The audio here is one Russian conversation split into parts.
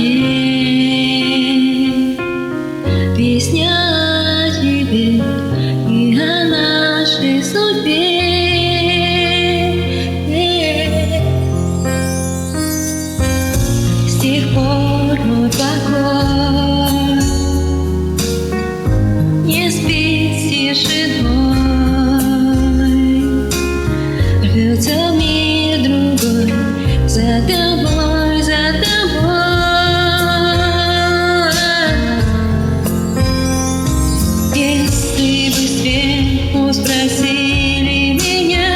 мне песня о тебе и о нашей судьбе. С тех пор мой покой не спит с тишиной, рвется в мир другой за тобой, за тобой. Если бы сверху спросили меня,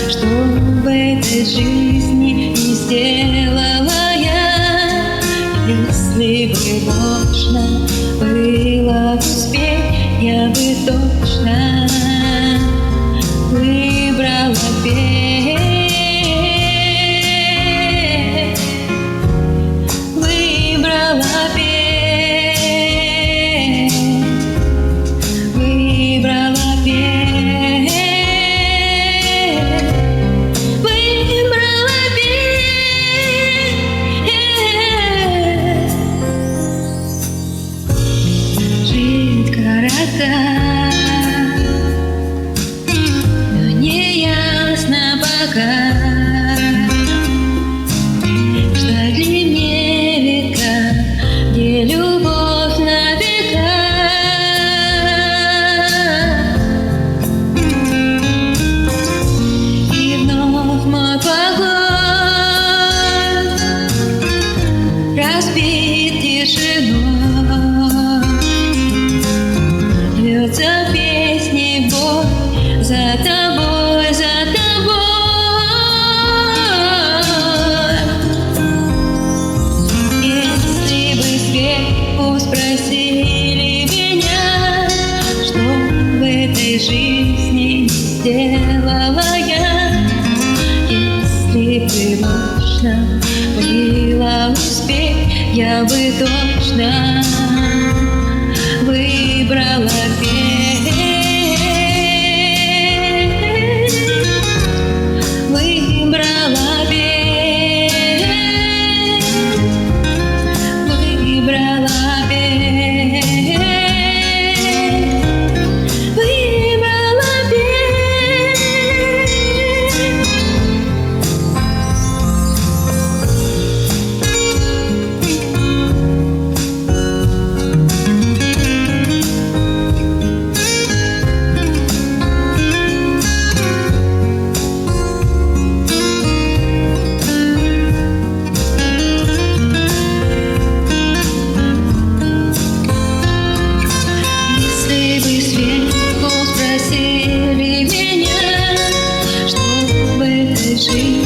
что в этой жизни не сделала я, если бы можно было успеть, я бы точно выбрала петь. Но не ясно пока, ждали мне века, где любовь на века. И вновь мой погон разбит тишиной, льется песней бой за тобой, за тобой. Если бы сверху спросили меня, что в этой жизни сделала я, если бы можно было успеть, я бы точно выбрала петь, выбрала петь, выбрала петь, выбрала петь. Спросили меня, что в этой жизни